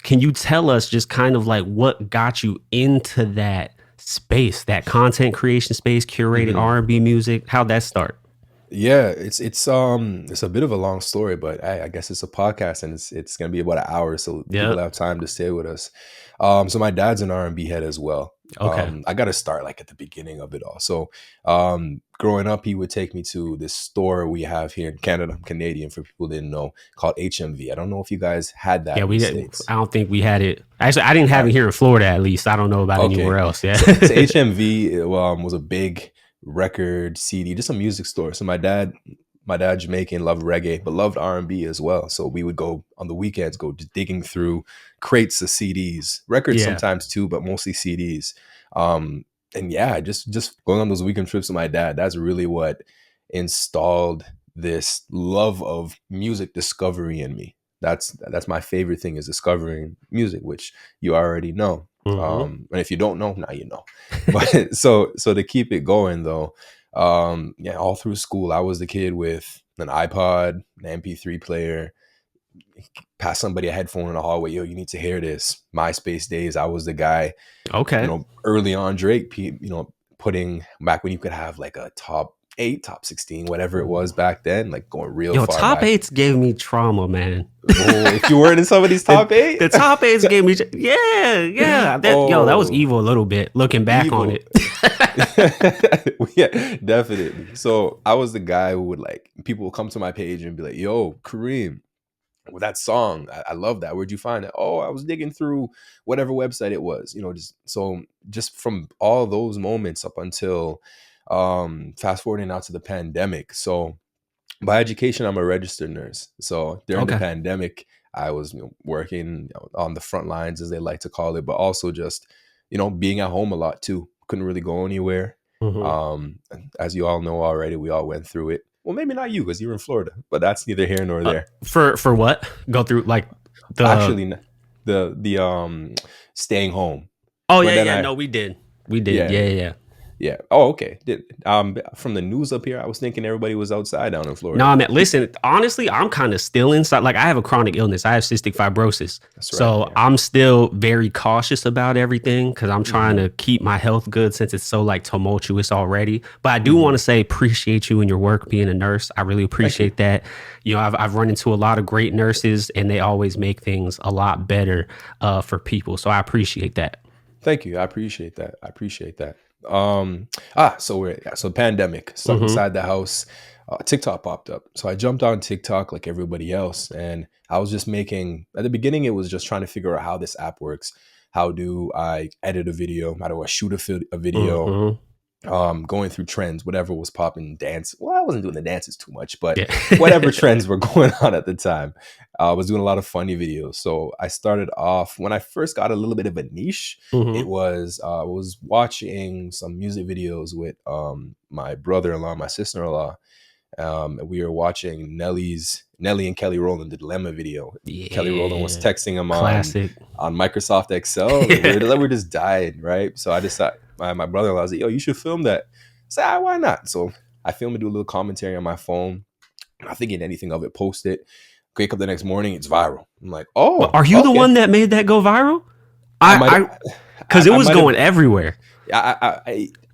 can you tell us just kind of like what got you into that space, that content creation space, curating hmm R&B music? How'd that start? Yeah, it's a bit of a long story, but I guess it's a podcast and it's gonna be about an hour, so people Yep. have time to stay with us. So my dad's an R&B head as well. Okay. I got to start like at the beginning of it all. So growing up, he would take me to this store we have here in Canada. I'm Canadian for people who didn't know, called HMV. I don't know if you guys had that Yeah, in the we didn't. States. I don't think we had it. Actually, I didn't have Uh, it here in Florida. At least I don't know about anywhere okay, else. Yeah. so HMV was a big record CD, just a music store. So my dad Jamaican, loved reggae, but loved R&B as well. So we would go on the weekends, go just digging through crates of CDs, records Yeah. sometimes too, but mostly CDs. Um, and yeah, just going on those weekend trips with my dad. That's really what installed this love of music discovery in me. That's my favorite thing, is discovering music, which you already know. Hmm. And if you don't know, now you know. But so to keep it going though, yeah, all through school, I was the kid with an iPod, an MP3 player, pass somebody a headphone in the hallway. Yo, you need to hear this. MySpace days, I was the guy, Okay. early on Drake, putting back when you could have like a top 8, top 16, whatever it Ooh. was back then, like going real Yo, far top back. eights gave me trauma, man. Oh, if you weren't in somebody's the top 8, the top eights gave me, yeah, yeah. That was oh, evil a little bit. Looking back on evil. it. Yeah, definitely. So I was the guy who would, like, people would come to my page and be like, yo, Kareem, with that song, I love that. Where'd you find it? Oh, I was digging through whatever website it was, just from all those moments up until fast forwarding out to the pandemic. So by education, I'm a registered nurse. So during the Okay. pandemic, I was, working, on the front lines, as they like to call it, but also just, being at home a lot too. Couldn't really go anywhere. Hmm. And as you all know already, we all went through it. Well, maybe not you, because you're in Florida, but that's neither here nor there. For what? Go through like the. Actually, the staying home. Oh But yeah, then yeah. I No, we did. We did. yeah, Yeah, yeah. yeah, yeah. Yeah. Oh, okay. From the news up here, I was thinking everybody was outside down in No, Florida. I mean, listen, honestly, I'm kind of still inside. Like, I have a chronic illness. I have cystic fibrosis. That's right. So Yeah. I'm still very cautious about everything because I'm trying hmm to keep my health good since it's so like tumultuous already. But I do want hmm to say, appreciate you and your work being a nurse. I really Thank you. appreciate that. I've run into a lot of great nurses and they always make things a lot better for people. So I appreciate that. Thank you. I appreciate that. I appreciate that. So pandemic, stuck Hmm. inside the house. TikTok popped up. So I jumped on TikTok like everybody else. And I was just making, at the beginning, it was just trying to figure out how this app works. How do I edit a video? How do I shoot a video? Hmm. Going through trends, whatever was popping, dance. Well, I wasn't doing the dances too much, but Yeah. whatever trends were going on at the time, I was doing a lot of funny videos. So I started off, when I first got a little bit of a niche. It Hmm. was I was watching some music videos with my brother-in-law, my sister-in-law. And we were watching Nelly and Kelly Rowland, the Dilemma video. Kelly Rowland was Yeah. texting him Classic. on Microsoft Excel. Like, Yeah. we were just dying, right? So I decided, my brother-in-law was like, yo, you should film that. I said, why not? So I filmed and do a little commentary on my phone. Not thinking anything of it, post it. Wake up the next morning, it's viral. I'm like, Well, oh, are you the okay. one that made that go viral? I might I because it I was might have. going everywhere.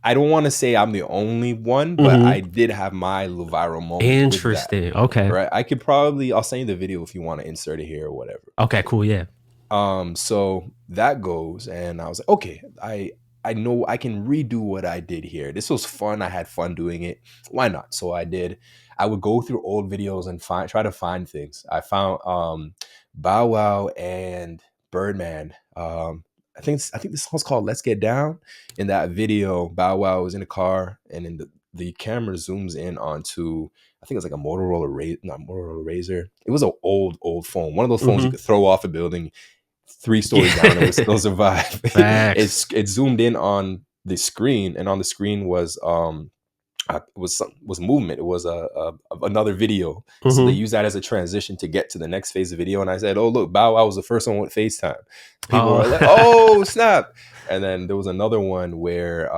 I don't want to say I'm the only one, but I Hmm. did have my little viral moment with that. Interesting. Okay. Right. I'll send you the video if you want to insert it here or whatever. Okay. Cool. Yeah. So that goes, and I was like, okay, I know I can redo what I did here. This was fun. I had fun doing it. Why not? So I did. I would go through old videos and try to find things. I found Bow Wow and Birdman. I think this song's called "Let's Get Down." In that video, Bow Wow was in a car, and in the camera zooms in onto, I think it was like a not Motorola Razor. It was an old phone, one of those phones you Hmm. could throw off a building 3 stories down and would Yeah. still survive. Facts. It zoomed in on the screen, and on the screen was was movement. It was another video. So they Hmm. used that as a transition to get to the next phase of video. And I said, "Oh, look, Bow Wow was the first one with FaceTime." People Oh. were like, "Oh, snap!" And then there was another one where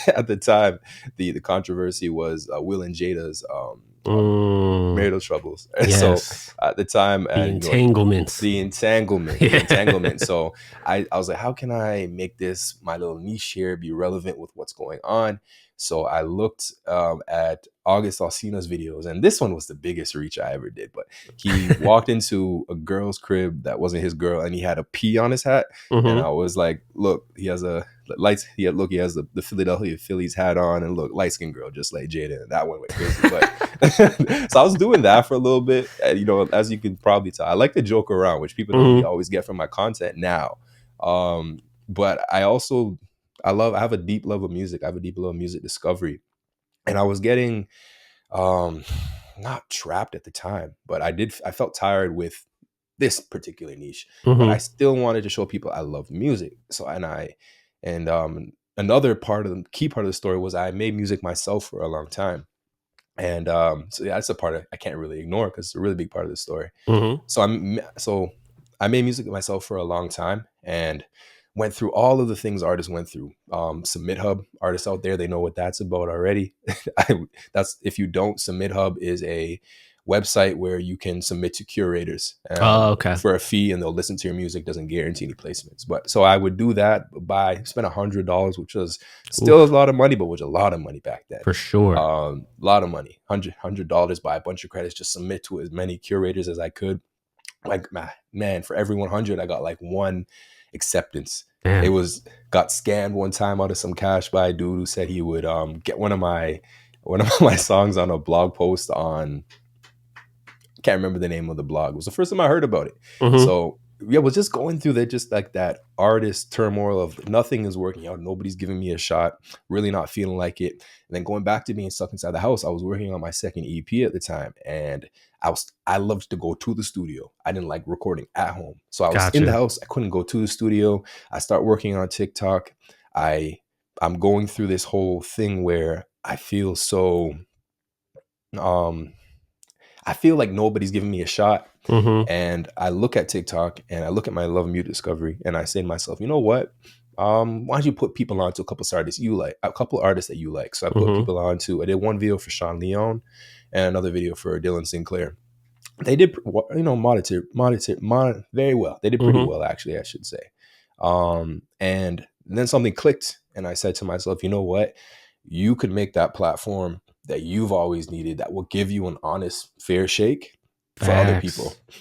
at the time the controversy was Will and Jada's Mm, marital troubles. So yes. at the time, The and entanglements. the entanglement. Yeah. So I was like, how can I make this my little niche here be relevant with what's going on? So I looked at August Alsina's videos, and this one was the biggest reach I ever did. But he walked into a girl's crib that wasn't his girl, and he had a P on his hat. And I Hmm. was like, look, he has a lights. He has the Philadelphia Phillies hat on, and look, light skinned girl, just like Jada. And that one went crazy. But so I was doing that for a little bit. And, as you can probably tell, I like to joke around, which people don't really Hmm. always get from my content now. But I have a deep love of music. I have a deep love of music discovery, and I was getting um not trapped at the time, but I felt tired with this particular niche, but I Hmm. still wanted to show people I love music. So and another part of the key part of the story was I made music myself for a long time. And so yeah, that's a part I can't really ignore because it's a really big part of the story. Hmm. So I made music myself for a long time and went through all of the things artists went through. Submit Hub, artists out there, they know what that's about already. That's if you don't, Submit Hub is a website where you can submit to curators Oh, okay. for a fee, and they'll listen to your music. Doesn't guarantee any placements, but so I would do that. Spend $100, which was still a Oof, lot of money, but was a lot of money back then. for sure. A lot of money, $100, buy a bunch of credits, just submit to as many curators as I could. Like, man, for every 100 I got like one acceptance. It Damn. was got scammed one time out of some cash by a dude who said he would get one of my songs on a blog post on, can't remember the name of the blog. It was the first time I heard about it. Hmm. So yeah, was just going through that, just like that artist turmoil of nothing is working out, nobody's giving me a shot, really not feeling like it. And then going back to being stuck inside the house, I was working on my second EP at the time, and I loved to go to the studio. I didn't like recording at home, so I was in the Gotcha. house. I couldn't go to the studio. I start working on TikTok. I I'm going through this whole thing where um I feel like nobody's giving me a shot. Hmm. And I look at TikTok and I look at my love and music discovery, and I say to myself, you know what? Why don't you put people on to a couple artists that you like? So I put Hmm. people on to. I did one video for Sean Leon and another video for Dylan Sinclair. They did, very well. They did pretty Hmm. well, actually, I should say. And then something clicked, and I said to myself, you know what? You could make that platform that you've always needed that will give you an honest, fair shake for other people. Facts.